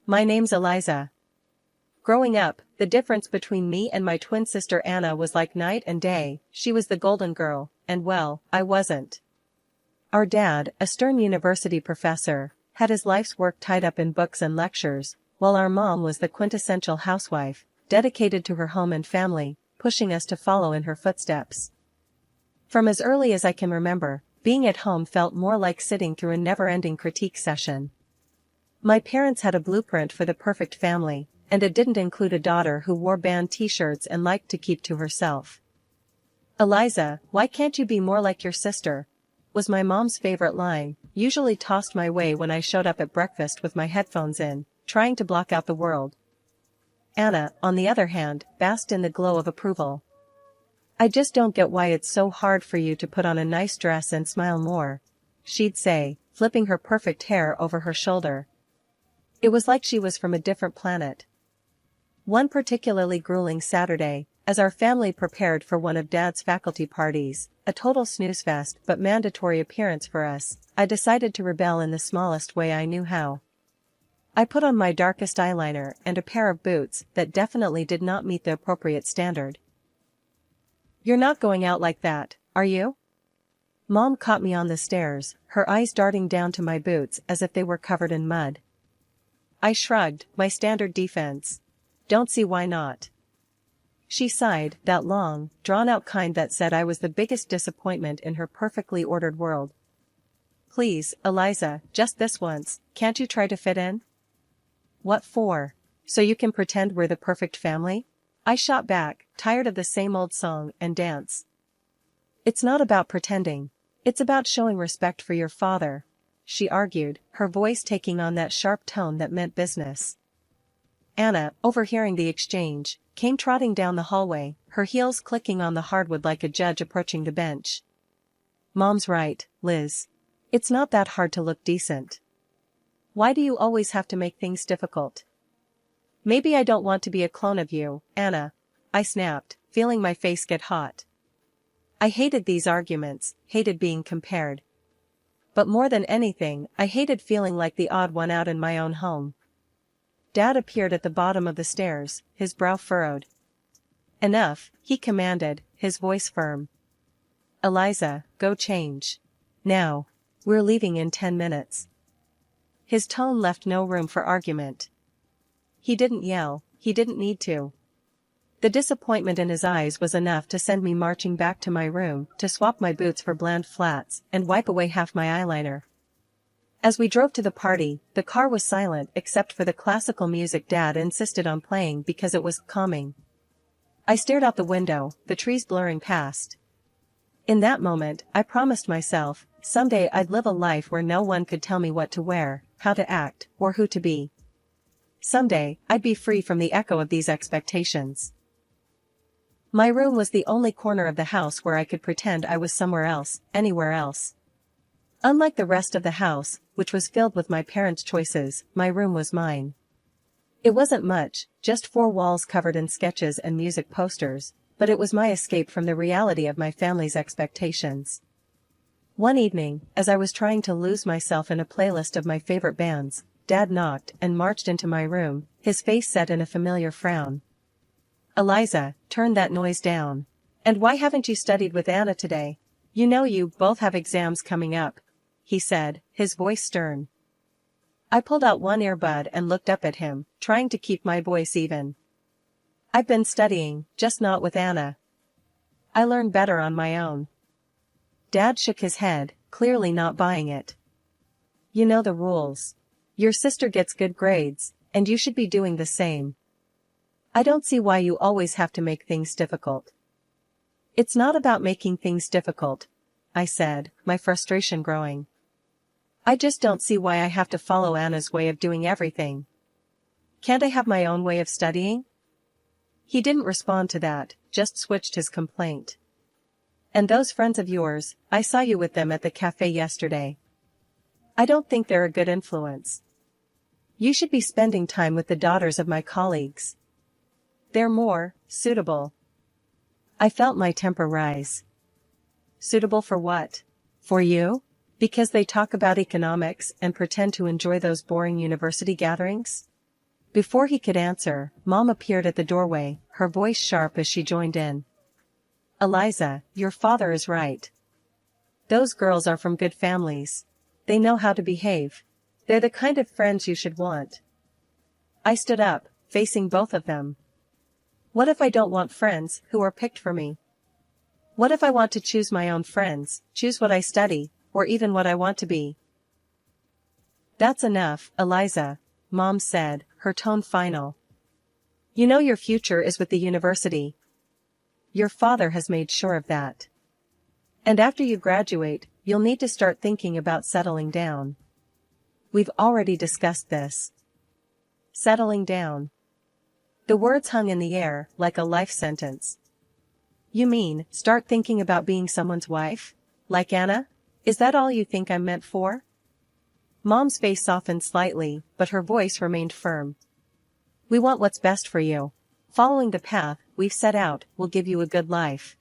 My name's Eliza. Growing up, the difference between me and my twin sister Anna was like night and day. She was the golden girl, and well, I wasn't. Our dad, a stern university professor, had his life's work tied up in books and lectures, while our mom was the quintessential housewife, dedicated to her home and family, pushing us to follow in her footsteps. From as early as I can remember, being at home felt more like sitting through a never-ending critique session. My parents had a blueprint for the perfect family, and it didn't include a daughter who wore band t-shirts and liked to keep to herself. "Eliza, why can't you be more like your sister?" was my mom's favorite line, usually tossed my way when I showed up at breakfast with my headphones in, trying to block out the world. Anna, on the other hand, basked in the glow of approval. "I just don't get why it's so hard for you to put on a nice dress and smile more," she'd say, flipping her perfect hair over her shoulder. It was like she was from a different planet. One particularly grueling Saturday, as our family prepared for one of Dad's faculty parties, a total snooze fest but mandatory appearance for us, I decided to rebel in the smallest way I knew how. I put on my darkest eyeliner and a pair of boots that definitely did not meet the appropriate standard. "You're not going out like that, are you?" Mom caught me on the stairs, her eyes darting down to my boots as if they were covered in mud. I shrugged, my standard defense. "Don't see why not." She sighed, that long, drawn-out kind that said I was the biggest disappointment in her perfectly ordered world. "Please, Eliza, just this once, can't you try to fit in?" "What for? So you can pretend we're the perfect family?" I shot back, tired of the same old song and dance. "It's not about pretending. It's about showing respect for your father," she argued, her voice taking on that sharp tone that meant business. Anna, overhearing the exchange, came trotting down the hallway, her heels clicking on the hardwood like a judge approaching the bench. "Mom's right, Liz. It's not that hard to look decent. Why do you always have to make things difficult?" "Maybe I don't want to be a clone of you, Anna," I snapped, feeling my face get hot. I hated these arguments, hated being compared. But more than anything, I hated feeling like the odd one out in my own home. Dad appeared at the bottom of the stairs, his brow furrowed. "Enough," he commanded, his voice firm. "Eliza, go change. Now. We're leaving in 10 minutes. His tone left no room for argument. He didn't yell, he didn't need to. The disappointment in his eyes was enough to send me marching back to my room to swap my boots for bland flats and wipe away half my eyeliner. As we drove to the party, the car was silent except for the classical music Dad insisted on playing because it was calming. I stared out the window, the trees blurring past. In that moment, I promised myself, someday I'd live a life where no one could tell me what to wear, how to act, or who to be. Someday, I'd be free from the echo of these expectations. My room was the only corner of the house where I could pretend I was somewhere else, anywhere else. Unlike the rest of the house, which was filled with my parents' choices, my room was mine. It wasn't much, just 4 walls covered in sketches and music posters, but it was my escape from the reality of my family's expectations. One evening, as I was trying to lose myself in a playlist of my favorite bands, Dad knocked and marched into my room, his face set in a familiar frown. "Eliza, turn that noise down. And why haven't you studied with Anna today? You know you both have exams coming up," he said, his voice stern. I pulled out one earbud and looked up at him, trying to keep my voice even. "I've been studying, just not with Anna. I learn better on my own." Dad shook his head, clearly not buying it. "You know the rules. Your sister gets good grades, and you should be doing the same. I don't see why you always have to make things difficult." "It's not about making things difficult," I said, my frustration growing. "I just don't see why I have to follow Anna's way of doing everything. Can't I have my own way of studying?" He didn't respond to that, just switched his complaint. "And those friends of yours, I saw you with them at the cafe yesterday. I don't think they're a good influence. You should be spending time with the daughters of my colleagues. They're more suitable." I felt my temper rise. "Suitable for what? For you? Because they talk about economics and pretend to enjoy those boring university gatherings?" Before he could answer, Mom appeared at the doorway, her voice sharp as she joined in. Eliza, your father is right. Those girls are from good families. They know how to behave. They're the kind of friends you should want. I stood up, facing both of them. What if I don't want friends who are picked for me? What if I want to choose my own friends, choose what I study, or even what I want to be? That's enough, Eliza, Mom said, her tone final. You know your future is with the university. Your father has made sure of that. And after you graduate, you'll need to start thinking about settling down. We've already discussed this. Settling down. The words hung in the air, like a life sentence. You mean, start thinking about being someone's wife? Like Anna? Is that all you think I'm meant for? Mom's face softened slightly, but her voice remained firm. We want what's best for you. Following the path we've set out will give you a good life.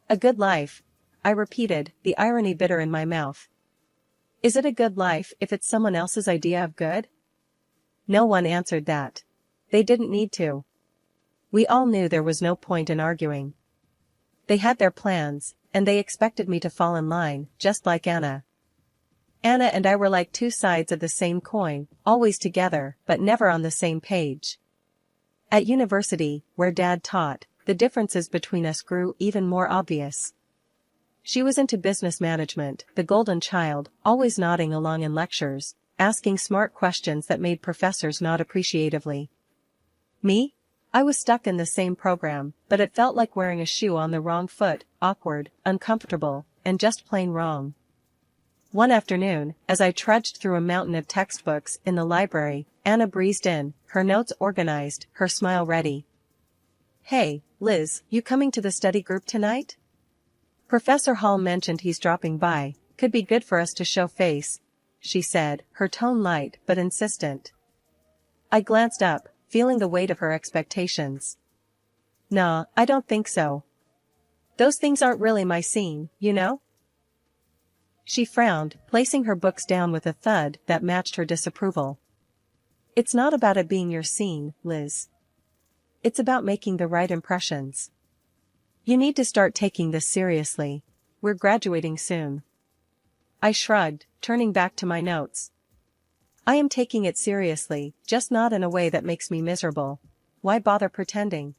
A good life, I repeated, the irony bitter in my mouth. Is it a good life if it's someone else's idea of good? No one answered that. They didn't need to. We all knew there was no point in arguing. They had their plans, and they expected me to fall in line, just like Anna. Anna and I were like two sides of the same coin, always together, but never on the same page. At university, where Dad taught, the differences between us grew even more obvious. She was into business management, the golden child, always nodding along in lectures, asking smart questions that made professors nod appreciatively. Me? I was stuck in the same program, but it felt like wearing a shoe on the wrong foot, awkward, uncomfortable, and just plain wrong. One afternoon, as I trudged through a mountain of textbooks in the library, Anna breezed in, her notes organized, her smile ready. Hey, Liz, you coming to the study group tonight? Professor Hall mentioned he's dropping by, could be good for us to show face, she said, her tone light but insistent. I glanced up, feeling the weight of her expectations. Nah, I don't think so. Those things aren't really my scene, you know? She frowned, placing her books down with a thud that matched her disapproval. It's not about it being your scene, Liz. It's about making the right impressions. You need to start taking this seriously. We're graduating soon. I shrugged, turning back to my notes. I am taking it seriously, just not in a way that makes me miserable. Why bother pretending?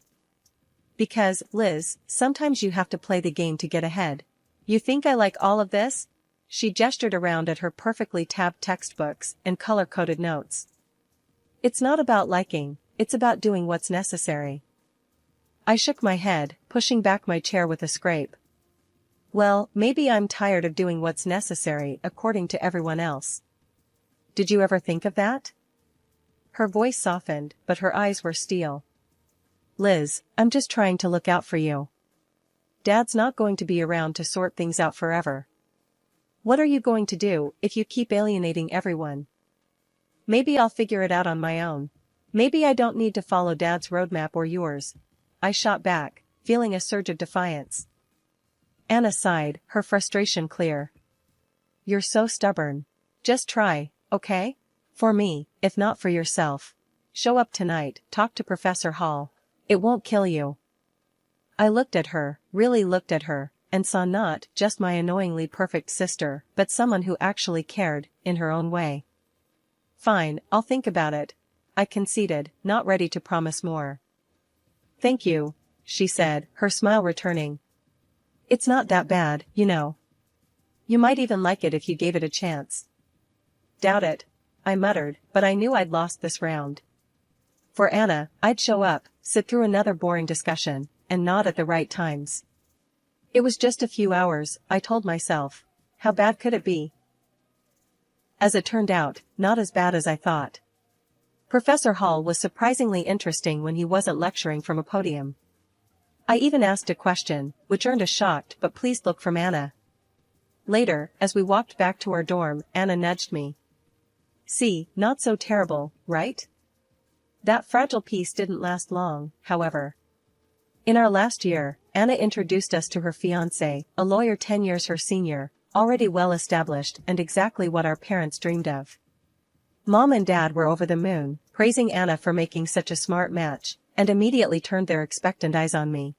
Because, Liz, sometimes you have to play the game to get ahead. You think I like all of this? She gestured around at her perfectly tabbed textbooks and color-coded notes. It's not about liking, it's about doing what's necessary. I shook my head, pushing back my chair with a scrape. Well, maybe I'm tired of doing what's necessary according to everyone else. Did you ever think of that? Her voice softened, but her eyes were steel. Liz, I'm just trying to look out for you. Dad's not going to be around to sort things out forever. What are you going to do if you keep alienating everyone? Maybe I'll figure it out on my own. Maybe I don't need to follow Dad's roadmap or yours. I shot back, feeling a surge of defiance. Anna sighed, her frustration clear. You're so stubborn. Just try, okay? For me, if not for yourself. Show up tonight, talk to Professor Hall. It won't kill you. I looked at her, really looked at her, and saw not just my annoyingly perfect sister, but someone who actually cared, in her own way. Fine, I'll think about it, I conceded, not ready to promise more. Thank you, she said, her smile returning. It's not that bad, you know. You might even like it if you gave it a chance. Doubt it, I muttered, but I knew I'd lost this round. For Anna, I'd show up, sit through another boring discussion, and nod at the right times. It was just a few hours, I told myself. How bad could it be? As it turned out, not as bad as I thought. Professor Hall was surprisingly interesting when he wasn't lecturing from a podium. I even asked a question, which earned a shocked but pleased look from Anna. Later, as we walked back to our dorm, Anna nudged me. See, not so terrible, right? That fragile piece didn't last long, however. In our last year, Anna introduced us to her fiancé, a lawyer 10 years her senior, already well established and exactly what our parents dreamed of. Mom and Dad were over the moon, praising Anna for making such a smart match, and immediately turned their expectant eyes on me.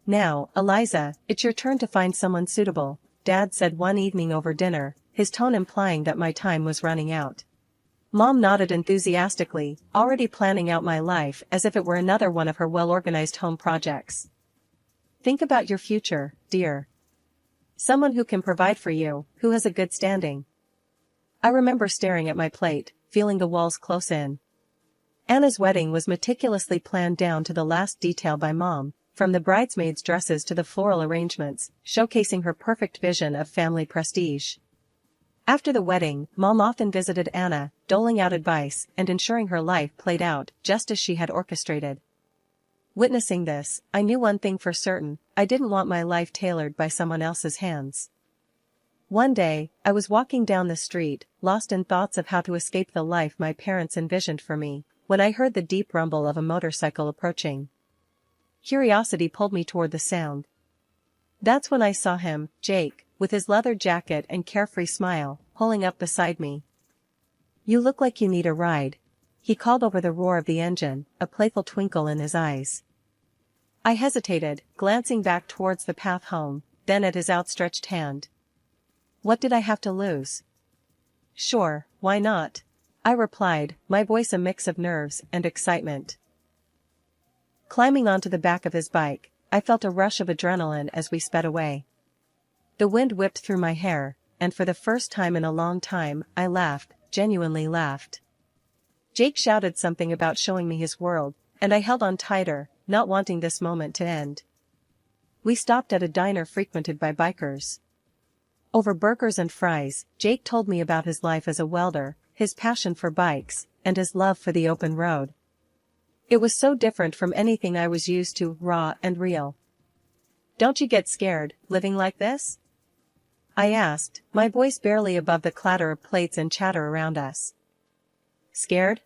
"Now, Eliza, it's your turn to find someone suitable," Dad said one evening over dinner, his tone implying that my time was running out. Mom nodded enthusiastically, already planning out my life as if it were another one of her well-organized home projects. "Think about your future, dear. Someone who can provide for you, who has a good standing." I remember staring at my plate, feeling the walls close in. Anna's wedding was meticulously planned down to the last detail by Mom, from the bridesmaids' dresses to the floral arrangements, showcasing her perfect vision of family prestige. After the wedding, Mom often visited Anna, doling out advice and ensuring her life played out just as she had orchestrated. Witnessing this, I knew one thing for certain: I didn't want my life tailored by someone else's hands. One day, I was walking down the street, lost in thoughts of how to escape the life my parents envisioned for me, when I heard the deep rumble of a motorcycle approaching. Curiosity pulled me toward the sound. That's when I saw him, Jake, with his leather jacket and carefree smile, pulling up beside me. "You look like you need a ride," he called over the roar of the engine, a playful twinkle in his eyes. I hesitated, glancing back towards the path home, then at his outstretched hand. What did I have to lose? "Sure, why not?" I replied, my voice a mix of nerves and excitement. Climbing onto the back of his bike, I felt a rush of adrenaline as we sped away. The wind whipped through my hair, and for the first time in a long time, I laughed, genuinely laughed. Jake shouted something about showing me his world, and I held on tighter, not wanting this moment to end. We stopped at a diner frequented by bikers. Over burgers and fries, Jake told me about his life as a welder, his passion for bikes, and his love for the open road. It was so different from anything I was used to, raw and real. "Don't you get scared, living like this?" I asked, my voice barely above the clatter of plates and chatter around us. "Scared?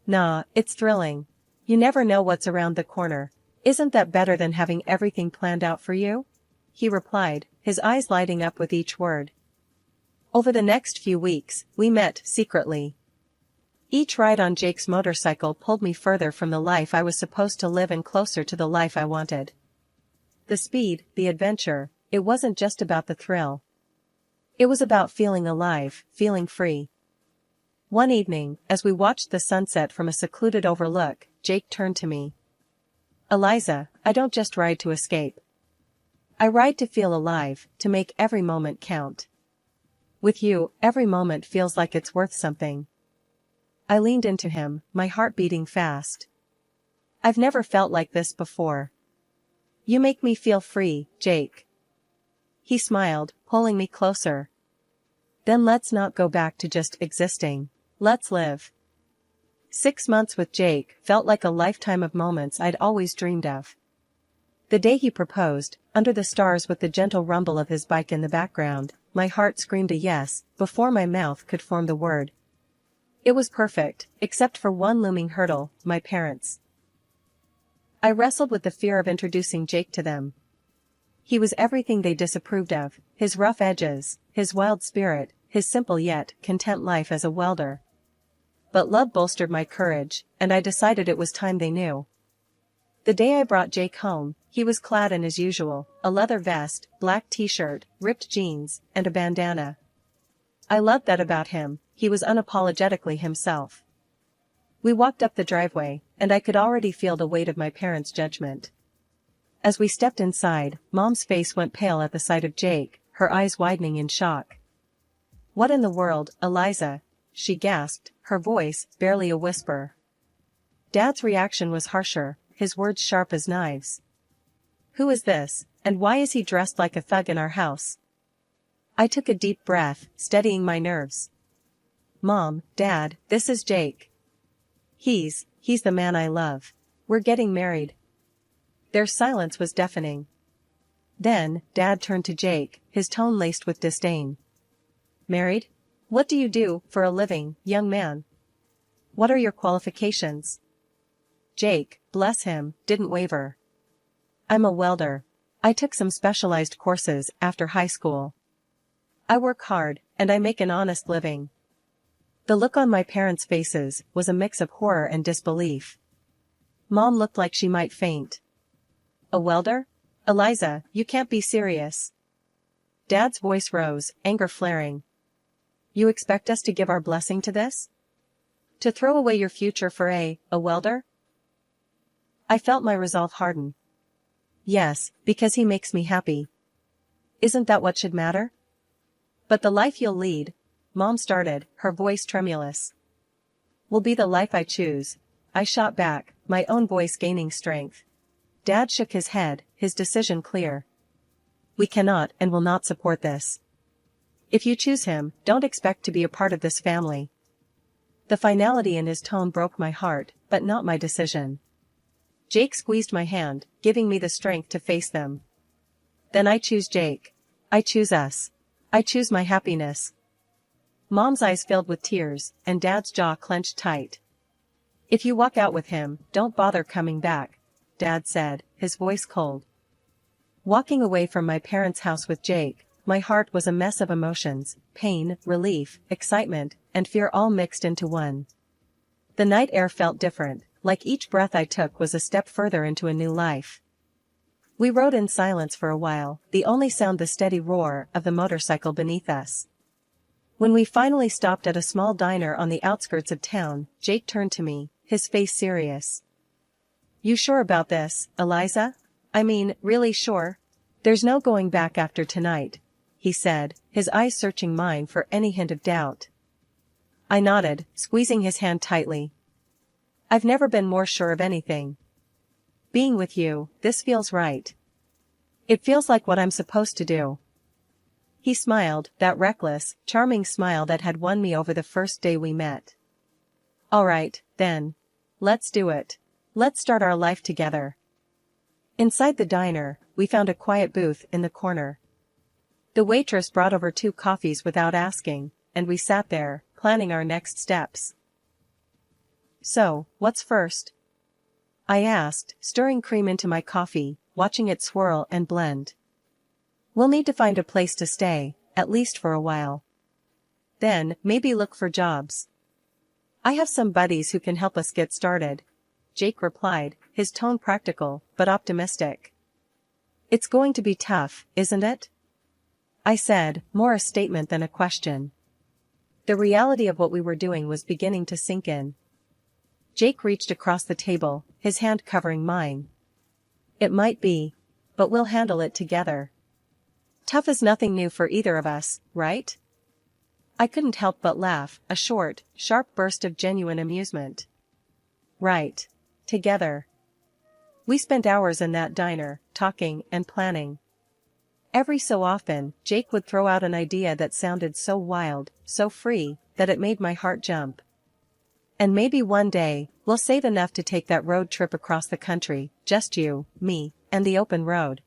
Nah, it's thrilling. You never know what's around the corner. Isn't that better than having everything planned out for you?" he replied, his eyes lighting up with each word. Over the next few weeks, we met secretly. Each ride on Jake's motorcycle pulled me further from the life I was supposed to live and closer to the life I wanted. The speed, the adventure, it wasn't just about the thrill. It was about feeling alive, feeling free. One evening, as we watched the sunset from a secluded overlook, Jake turned to me. "Eliza, I don't just ride to escape. I ride to feel alive, to make every moment count. With you, every moment feels like it's worth something." I leaned into him, my heart beating fast. "I've never felt like this before. You make me feel free, Jake." He smiled, pulling me closer. "Then let's not go back to just existing. Let's live." 6 months with Jake felt like a lifetime of moments I'd always dreamed of. The day he proposed, under the stars with the gentle rumble of his bike in the background, my heart screamed a yes, before my mouth could form the word. It was perfect, except for one looming hurdle: my parents. I wrestled with the fear of introducing Jake to them. He was everything they disapproved of: his rough edges, his wild spirit, his simple yet content life as a welder. But love bolstered my courage, and I decided it was time they knew. The day I brought Jake home, he was clad in his usual, a leather vest, black t-shirt, ripped jeans, and a bandana. I loved that about him: he was unapologetically himself. We walked up the driveway, and I could already feel the weight of my parents' judgment. As we stepped inside, Mom's face went pale at the sight of Jake, her eyes widening in shock. "What in the world, Eliza?" she gasped, her voice barely a whisper. Dad's reaction was harsher, his words sharp as knives. "Who is this, and why is he dressed like a thug in our house?" I took a deep breath, steadying my nerves. "Mom, Dad, this is Jake. He's the man I love. We're getting married." Their silence was deafening. Then, Dad turned to Jake, his tone laced with disdain. "Married? What do you do for a living, young man? What are your qualifications?" Jake, bless him, didn't waver. "I'm a welder. I took some specialized courses after high school. I work hard, and I make an honest living." The look on my parents' faces was a mix of horror and disbelief. Mom looked like she might faint. A welder? Eliza, you can't be serious. Dad's voice rose, anger flaring. You expect us to give our blessing to this? To throw away your future for a welder? I felt my resolve harden. Yes, because he makes me happy. Isn't that what should matter? But the life you'll lead, Mom started, her voice tremulous. Will be the life I choose, I shot back, my own voice gaining strength. Dad shook his head, his decision clear. We cannot and will not support this. If you choose him, don't expect to be a part of this family. The finality in his tone broke my heart, but not my decision. Jake squeezed my hand, giving me the strength to face them. Then I choose Jake. I choose us. I choose my happiness. Mom's eyes filled with tears, and Dad's jaw clenched tight. If you walk out with him, don't bother coming back, Dad said, his voice cold. Walking away from my parents' house with Jake, my heart was a mess of emotions, pain, relief, excitement, and fear all mixed into one. The night air felt different, like each breath I took was a step further into a new life. We rode in silence for a while, the only sound the steady roar of the motorcycle beneath us. When we finally stopped at a small diner on the outskirts of town, Jake turned to me, his face serious. You sure about this, Eliza? I mean, really sure? There's no going back after tonight, he said, his eyes searching mine for any hint of doubt. I nodded, squeezing his hand tightly. I've never been more sure of anything. Being with you, this feels right. It feels like what I'm supposed to do. He smiled, that reckless, charming smile that had won me over the first day we met. All right, then. Let's do it. Let's start our life together. Inside the diner, we found a quiet booth in the corner. The waitress brought over 2 coffees without asking, and we sat there, planning our next steps. So, what's first? I asked, stirring cream into my coffee, watching it swirl and blend. We'll need to find a place to stay, at least for a while. Then, maybe look for jobs. I have some buddies who can help us get started, Jake replied, his tone practical, but optimistic. It's going to be tough, isn't it? I said, more a statement than a question. The reality of what we were doing was beginning to sink in. Jake reached across the table, his hand covering mine. It might be, but we'll handle it together. Tough is nothing new for either of us, right? I couldn't help but laugh, a short, sharp burst of genuine amusement. Right. Together. We spent hours in that diner, talking and planning. Every so often, Jake would throw out an idea that sounded so wild, so free, that it made my heart jump. And maybe one day, we'll save enough to take that road trip across the country, just you, me, and the open road.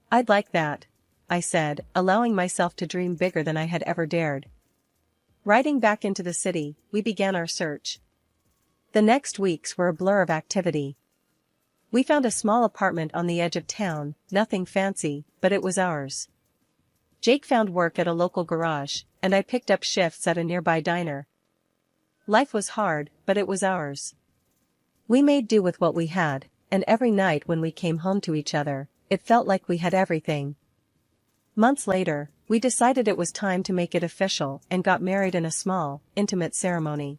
I'd like that, I said, allowing myself to dream bigger than I had ever dared. Riding back into the city, we began our search. The next weeks were a blur of activity. We found a small apartment on the edge of town, nothing fancy, but it was ours. Jake found work at a local garage, and I picked up shifts at a nearby diner. Life was hard, but it was ours. We made do with what we had, and every night when we came home to each other, it felt like we had everything. Months later, we decided it was time to make it official and got married in a small, intimate ceremony.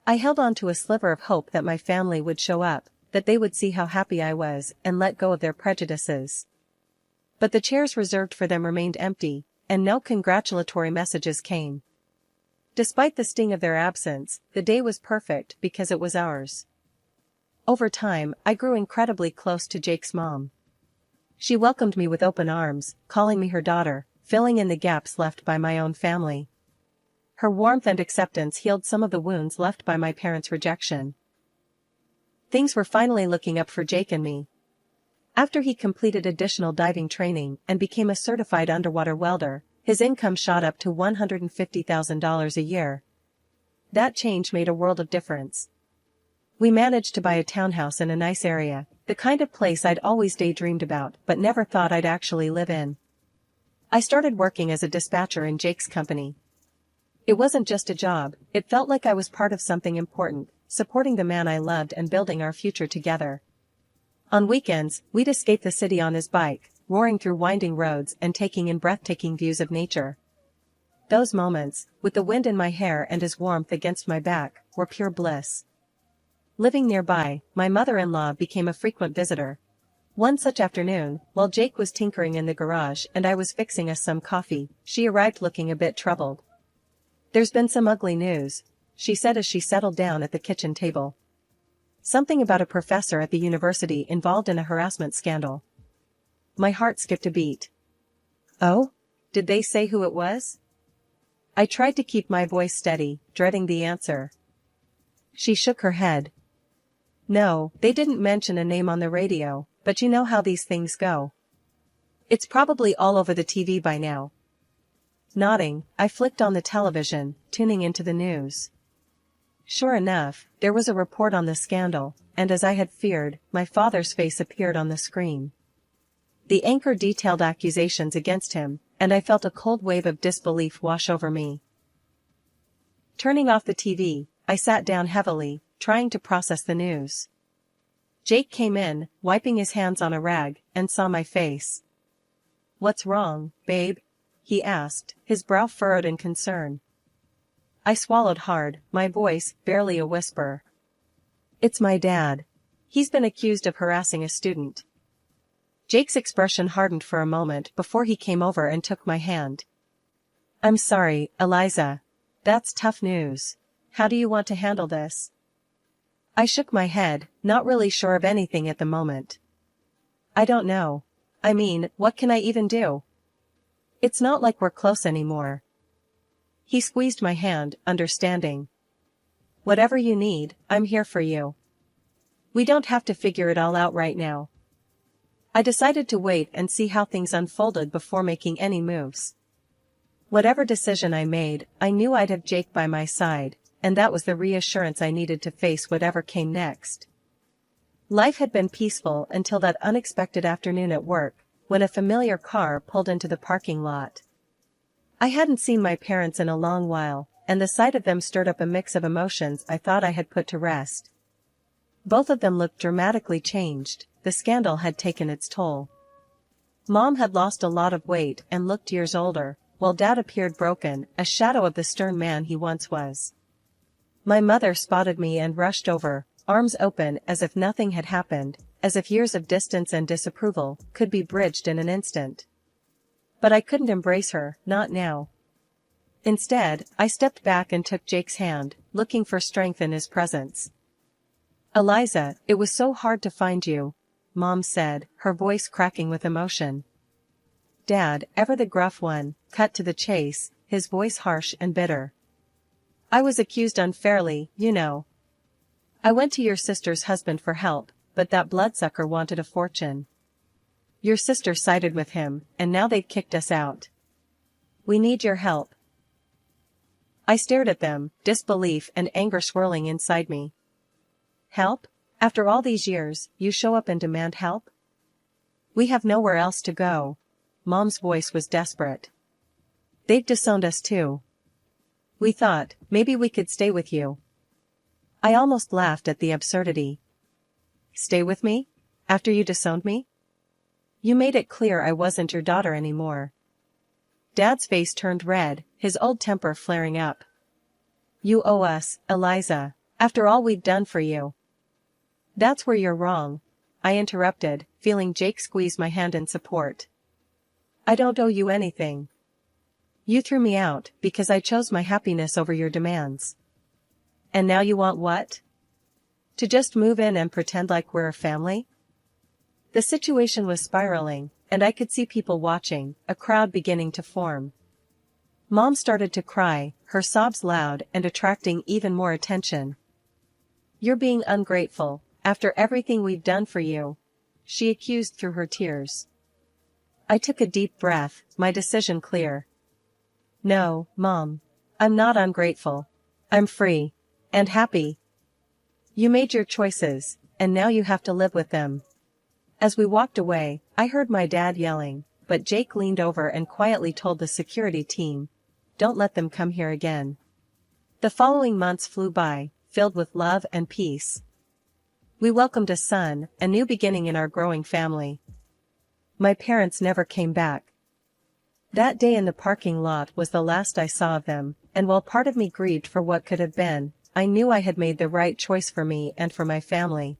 I held on to a sliver of hope that my family would show up, that they would see how happy I was and let go of their prejudices. But the chairs reserved for them remained empty, and no congratulatory messages came. Despite the sting of their absence, the day was perfect because it was ours. Over time, I grew incredibly close to Jake's mom. She welcomed me with open arms, calling me her daughter, filling in the gaps left by my own family. Her warmth and acceptance healed some of the wounds left by my parents' rejection. Things were finally looking up for Jake and me. After he completed additional diving training and became a certified underwater welder, his income shot up to $150,000 a year. That change made a world of difference. We managed to buy a townhouse in a nice area, the kind of place I'd always daydreamed about but never thought I'd actually live in. I started working as a dispatcher in Jake's company. It wasn't just a job, it felt like I was part of something important, supporting the man I loved and building our future together. On weekends, we'd escape the city on his bike, roaring through winding roads and taking in breathtaking views of nature. Those moments, with the wind in my hair and his warmth against my back, were pure bliss. Living nearby, my mother-in-law became a frequent visitor. One such afternoon, while Jake was tinkering in the garage and I was fixing us some coffee, she arrived looking a bit troubled. "There's been some ugly news," she said as she settled down at the kitchen table. "Something about a professor at the university involved in a harassment scandal." My heart skipped a beat. "Oh? Did they say who it was?" I tried to keep my voice steady, dreading the answer. She shook her head. "No, they didn't mention a name on the radio, but you know how these things go. It's probably all over the TV by now." Nodding, I flicked on the television, tuning into the news. Sure enough, there was a report on the scandal, and as I had feared, my father's face appeared on the screen. The anchor detailed accusations against him, and I felt a cold wave of disbelief wash over me. Turning off the TV, I sat down heavily, trying to process the news. Jake came in, wiping his hands on a rag, and saw my face. "What's wrong, babe?" he asked, his brow furrowed in concern. I swallowed hard, my voice barely a whisper. "It's my dad. He's been accused of harassing a student." Jake's expression hardened for a moment before he came over and took my hand. "I'm sorry, Eliza. That's tough news. How do you want to handle this?" I shook my head, not really sure of anything at the moment. "I don't know. I mean, what can I even do? It's not like we're close anymore." He squeezed my hand, understanding. "Whatever you need, I'm here for you. We don't have to figure it all out right now." I decided to wait and see how things unfolded before making any moves. Whatever decision I made, I knew I'd have Jake by my side, and that was the reassurance I needed to face whatever came next. Life had been peaceful until that unexpected afternoon at work, when a familiar car pulled into the parking lot. I hadn't seen my parents in a long while, and the sight of them stirred up a mix of emotions I thought I had put to rest. Both of them looked dramatically changed. The scandal had taken its toll. Mom had lost a lot of weight and looked years older, while Dad appeared broken, a shadow of the stern man he once was. My mother spotted me and rushed over, arms open as if nothing had happened, as if years of distance and disapproval could be bridged in an instant. But I couldn't embrace her, not now. Instead, I stepped back and took Jake's hand, looking for strength in his presence. "Eliza, it was so hard to find you," Mom said, her voice cracking with emotion. Dad, ever the gruff one, cut to the chase, his voice harsh and bitter. "I was accused unfairly, you know. I went to your sister's husband for help, but that bloodsucker wanted a fortune. Your sister sided with him, and now they've kicked us out. We need your help." I stared at them, disbelief and anger swirling inside me. "Help? After all these years, you show up and demand help? We have nowhere else to go." Mom's voice was desperate. "They've disowned us too. We thought, maybe we could stay with you." I almost laughed at the absurdity. "Stay with me? After you disowned me? You made it clear I wasn't your daughter anymore." Dad's face turned red, his old temper flaring up. "You owe us, Eliza, after all we've done for you." "That's where you're wrong," I interrupted, feeling Jake squeeze my hand in support. "I don't owe you anything. You threw me out because I chose my happiness over your demands. And now you want what? To just move in and pretend like we're a family?" The situation was spiraling, and I could see people watching, a crowd beginning to form. Mom started to cry, her sobs loud and attracting even more attention. "You're being ungrateful, after everything we've done for you," she accused through her tears. I took a deep breath, my decision clear. "No, Mom. I'm not ungrateful. I'm free. And happy. You made your choices, and now you have to live with them." As we walked away, I heard my dad yelling, but Jake leaned over and quietly told the security team, don't let them come here again. The following months flew by, filled with love and peace. We welcomed a son, a new beginning in our growing family. My parents never came back. That day in the parking lot was the last I saw of them, and while part of me grieved for what could have been, I knew I had made the right choice for me and for my family.